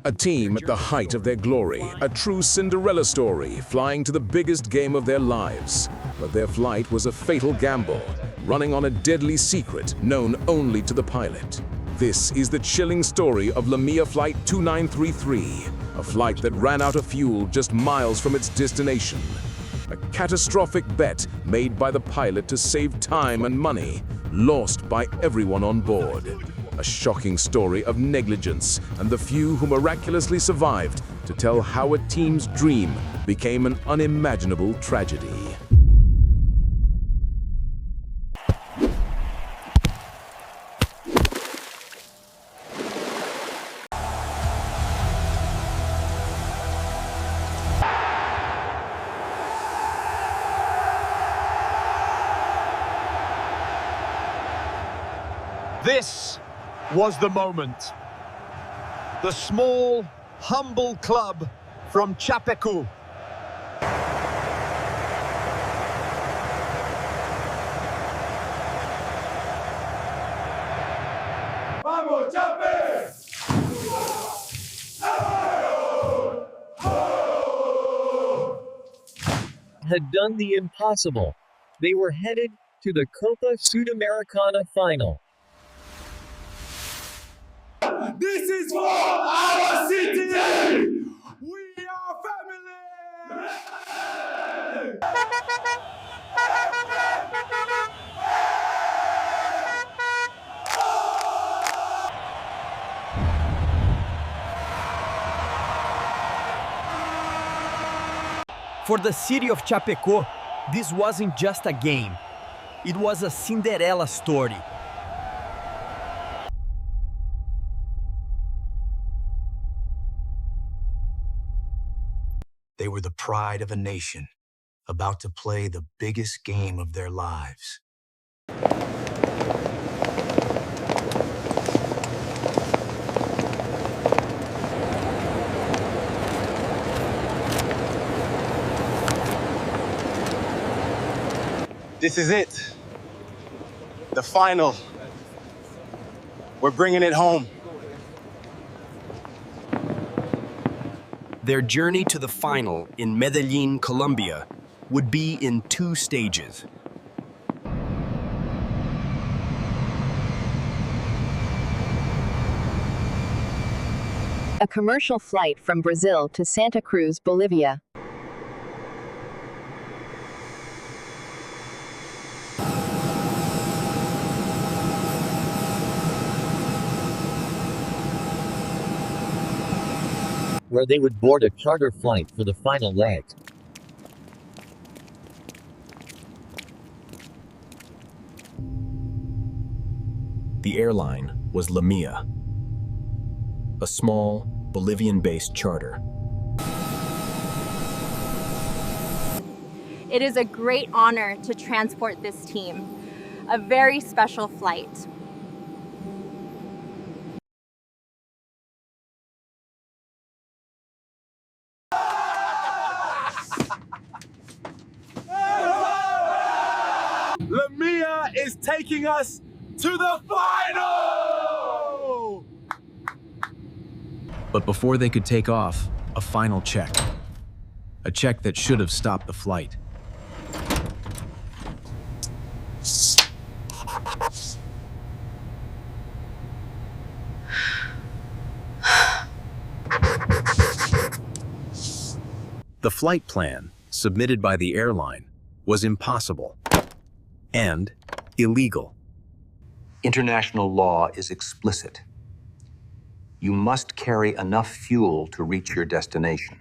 A team at the height of their glory, a true Cinderella story, flying to the biggest game of their lives. But their flight was a fatal gamble, running on a deadly secret known only to the pilot. This is the chilling story of LaMia Flight 2933, a flight that ran out of fuel just miles from its destination. A catastrophic bet made by the pilot to save time and money, lost by everyone on board. A shocking story of negligence and the few who miraculously survived to tell how a team's dream became an unimaginable tragedy. This was the moment. The small, humble club from Chapecoense. Vamos, Chape! Had done the impossible. They were headed to the Copa Sudamericana final. This is for our city! We are family! For the city of Chapecoense, this wasn't just a game. It was a Cinderella story. They were the pride of a nation, about to play the biggest game of their lives. This is it. The final. We're bringing it home. Their journey to the final in Medellín, Colombia, would be in 2 stages. A commercial flight from Brazil to Santa Cruz, Bolivia. Where they would board a charter flight for the final leg. The airline was LaMia, a small Bolivian-based charter. It is a great honor to transport this team, a very special flight. LaMia is taking us to the final! But before they could take off, a final check. A check that should have stopped the flight. The flight plan, submitted by the airline, was impossible and illegal. International law is explicit. You must carry enough fuel to reach your destination,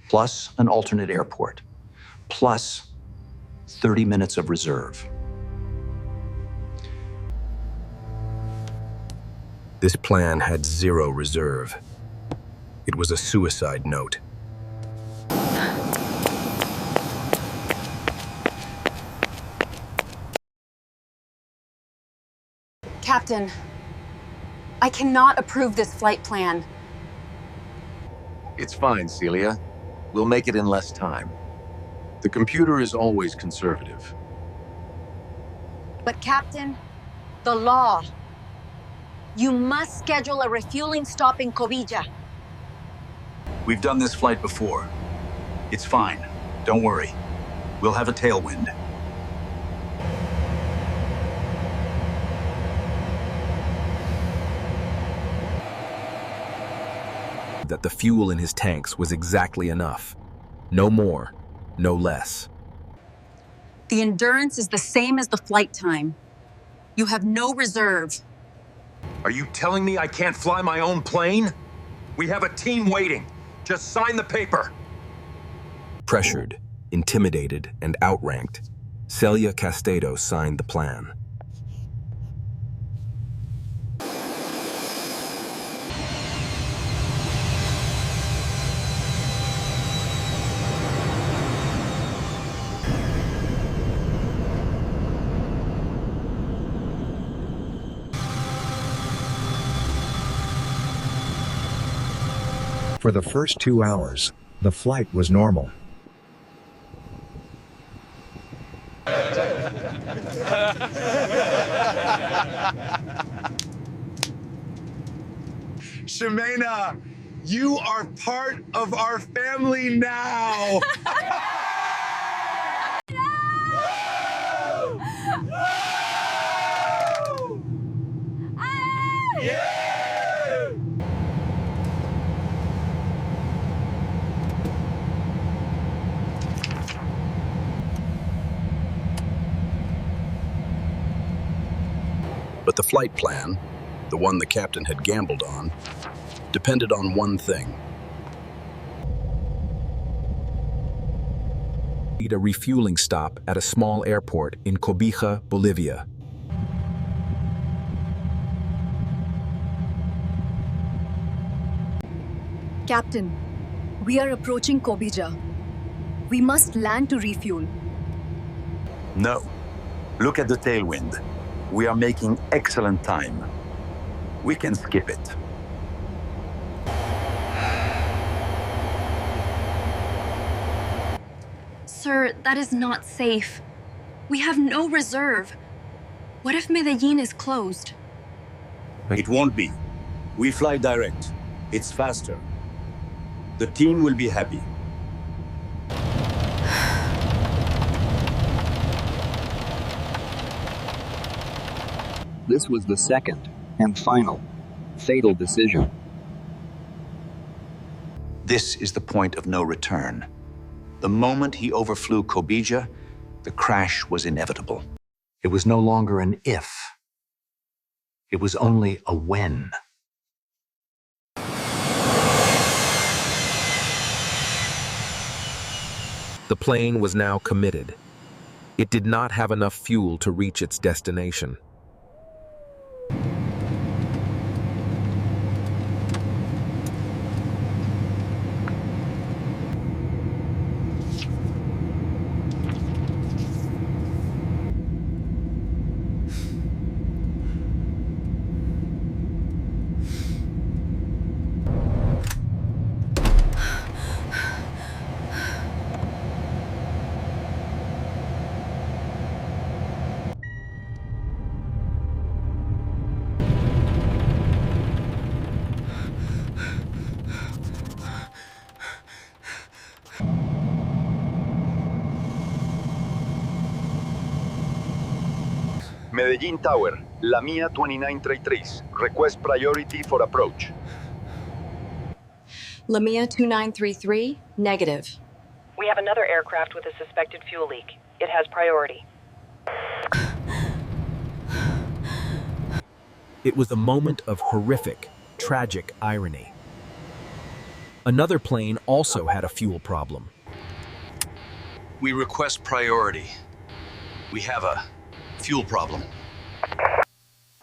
plus an alternate airport, plus 30 minutes of reserve. This plan had 0 reserve. It was a suicide note. Captain, I cannot approve this flight plan. It's fine, Celia. We'll make it in less time. The computer is always conservative. But Captain, the law. You must schedule a refueling stop in Covilla. We've done this flight before. It's fine. Don't worry. We'll have a tailwind. That the fuel in his tanks was exactly enough. No more, no less. The endurance is the same as the flight time. You have no reserve. Are you telling me I can't fly my own plane? We have a team waiting. Just sign the paper. Pressured, intimidated, and outranked, Celia Castedo signed the plan. For the first 2 hours, the flight was normal. Shemena, you are part of our family now. But the flight plan, the one the captain had gambled on, depended on one thing. A refueling stop at a small airport in Cobija, Bolivia. Captain, we are approaching Cobija. We must land to refuel. No. Look at the tailwind. We are making excellent time. We can skip it. Sir, that is not safe. We have no reserve. What if Medellín is closed? It won't be. We fly direct. It's faster. The team will be happy. This was the second and final fatal decision. This is the point of no return. The moment he overflew Cobija, the crash was inevitable. It was no longer an if. It was only a when. The plane was now committed. It did not have enough fuel to reach its destination. Medellín Tower, LaMia 2933. Request priority for approach. LaMia 2933, negative. We have another aircraft with a suspected fuel leak. It has priority. It was a moment of horrific, tragic irony. Another plane also had a fuel problem. We request priority. We have a fuel problem.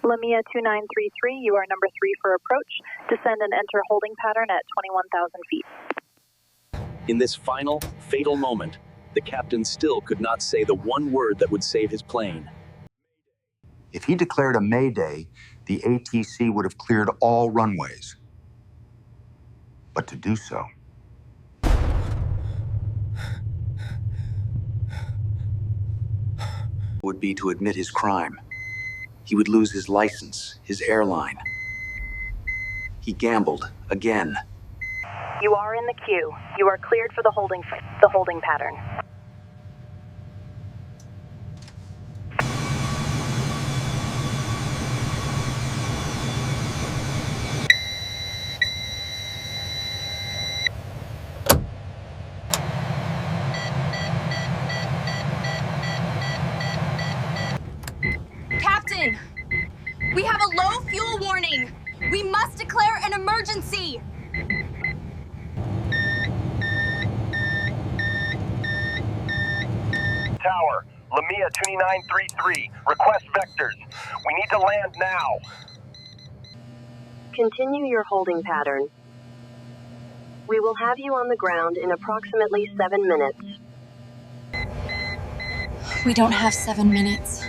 LaMia 2933, you are number 3 for approach. Descend and enter holding pattern at 21,000 feet. In this final, fatal moment, the captain still could not say the one word that would save his plane. If he declared a mayday, the ATC would have cleared all runways. But to do so would be to admit his crime. He would lose his license, his airline. He gambled again. You are in the queue. You are cleared for the holding pattern. Captain! We have a low fuel warning! We must declare an emergency! Tower, LaMia 2933. Request vectors. We need to land now. Continue your holding pattern. We will have you on the ground in approximately 7 minutes. We don't have 7 minutes.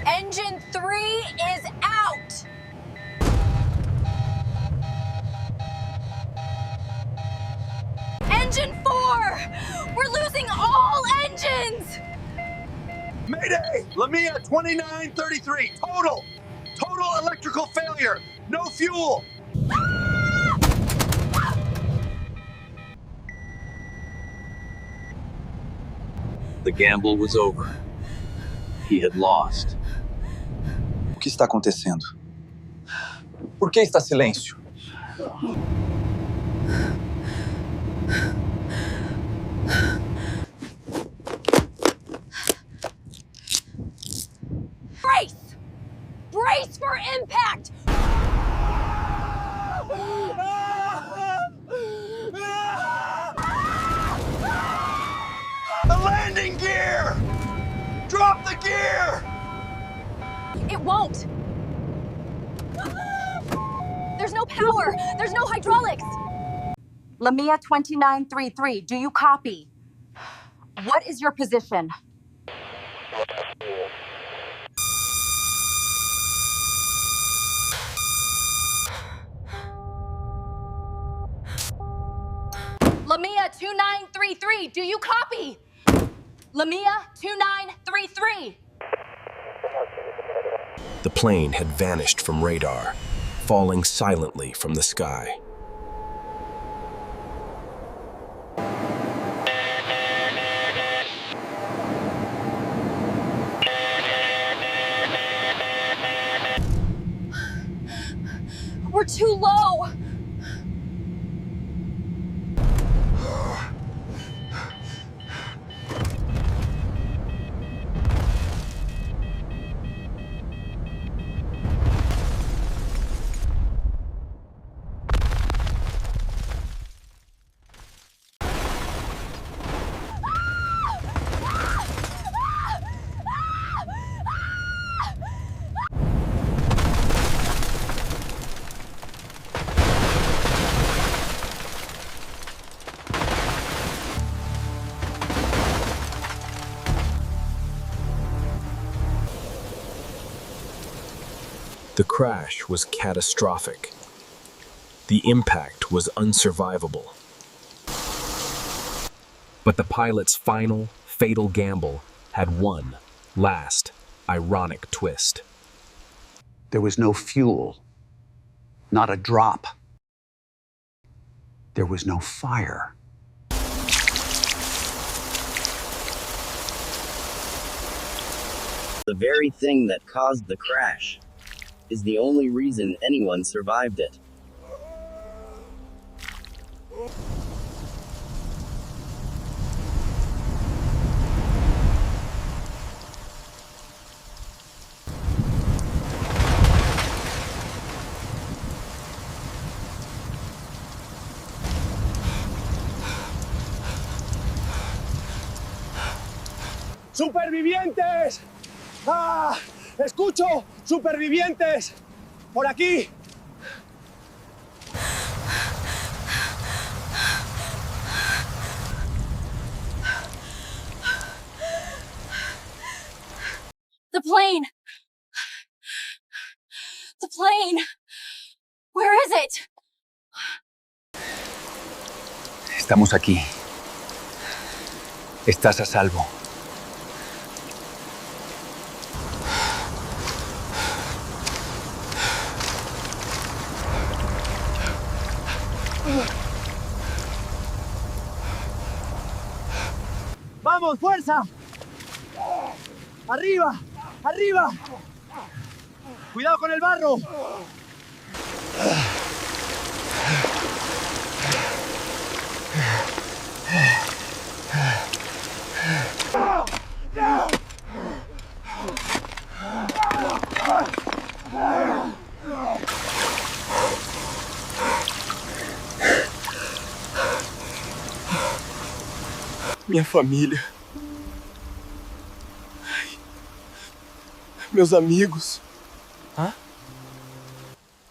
Engine 3 is out! Engine 4! We're losing all engines! Mayday! LaMia 2933. Total electrical failure. No fuel. The gamble was over. He had lost. O que está acontecendo? Por que está silêncio? Brace! Brace for impact! The landing gear! Drop the gear! It won't! There's no power! There's no hydraulics! LaMia 2933, do you copy? What is your position? LaMia 2933, do you copy? LaMia 2933. The plane had vanished from radar, falling silently from the sky. We're too low! The crash was catastrophic. The impact was unsurvivable. But the pilot's final, fatal gamble had one last, ironic twist. There was no fuel, not a drop. There was no fire. The very thing that caused the crash is the only reason anyone survived it. ¡Supervivientes! ¡Ah! ¡Escucho! ¡Supervivientes! ¡Por aquí! The plane! The plane! Where is it? Estamos aquí. Estás a salvo. ¡Vamos, fuerza! ¡Arriba! ¡Arriba! ¡Cuidado con el barro! Minha família. Meus amigos.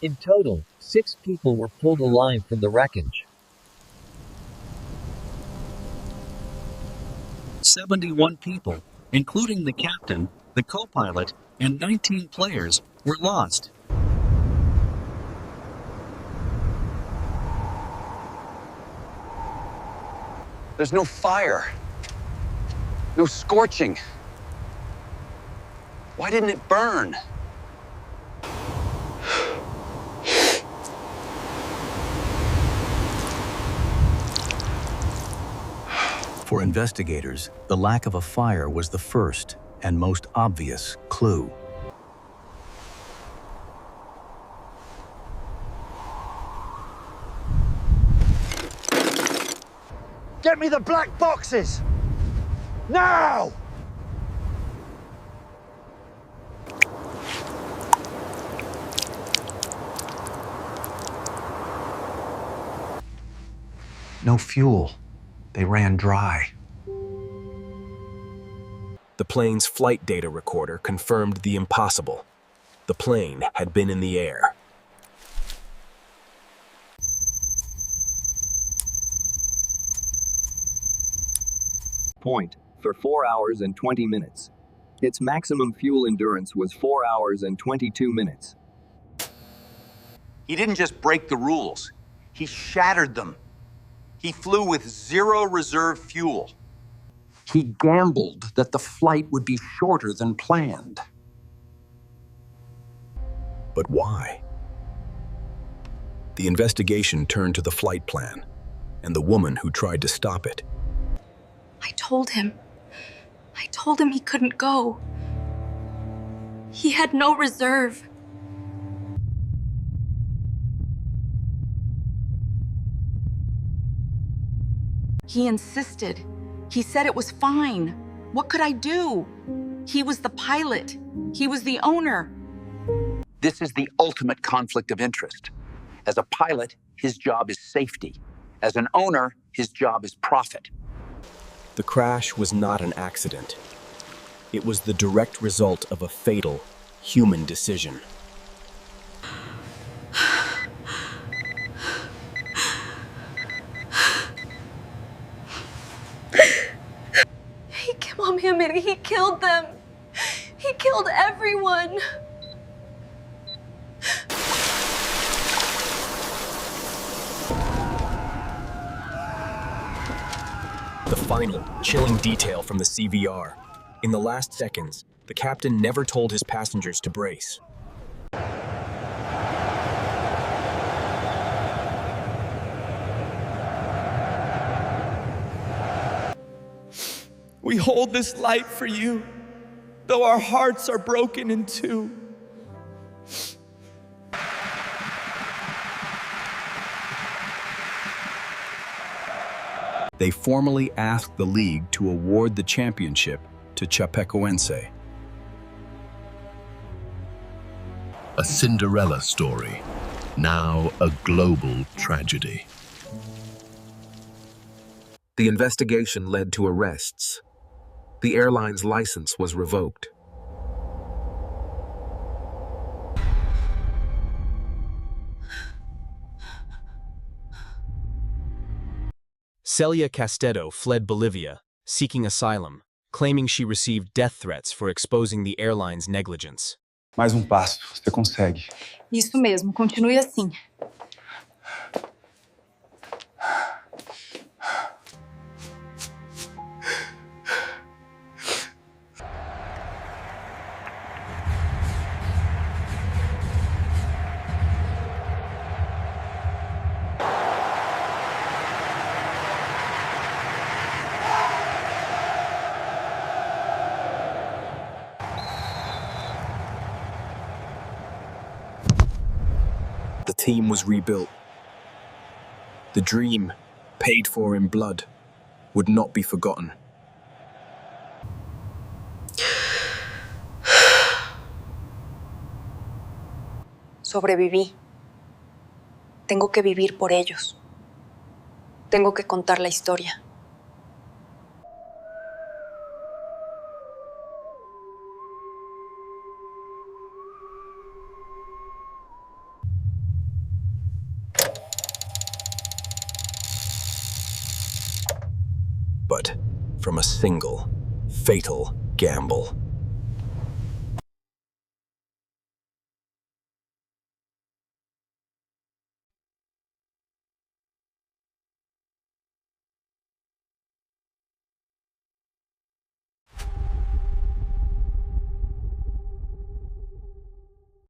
In total, 6 people were pulled alive from the wreckage. 71 people, including the captain, the co-pilot, and 19 players, were lost. There's no fire. No scorching. Why didn't it burn? For investigators, the lack of a fire was the first and most obvious clue. Get me the black boxes! Now! No fuel. They ran dry. The plane's flight data recorder confirmed the impossible. The plane had been in the air. Point for 4 hours and 20 minutes. Its maximum fuel endurance was 4 hours and 22 minutes. He didn't just break the rules. He shattered them. He flew with 0 reserve fuel. He gambled that the flight would be shorter than planned. But why? The investigation turned to the flight plan and the woman who tried to stop it. I told him he couldn't go. He had no reserve. He insisted. He said it was fine. What could I do? He was the pilot. He was the owner. This is the ultimate conflict of interest. As a pilot, his job is safety. As an owner, his job is profit. The crash was not an accident. It was the direct result of a fatal human decision. He killed him and he killed them. He killed everyone. The final, chilling detail from the CVR. In the last seconds, the captain never told his passengers to brace. We hold this light for you, though our hearts are broken in two. They formally asked the league to award the championship to Chapecoense. A Cinderella story, now a global tragedy. The investigation led to arrests. The airline's license was revoked. Celia Castedo fled Bolivia, seeking asylum, claiming she received death threats for exposing the airline's negligence. Mais passo, você consegue. Isso mesmo, continue assim. team was rebuilt. The dream, paid for in blood, would not be forgotten. Sobreviví. Tengo que vivir por ellos. Tengo que contar la historia. But from a single, fatal gamble.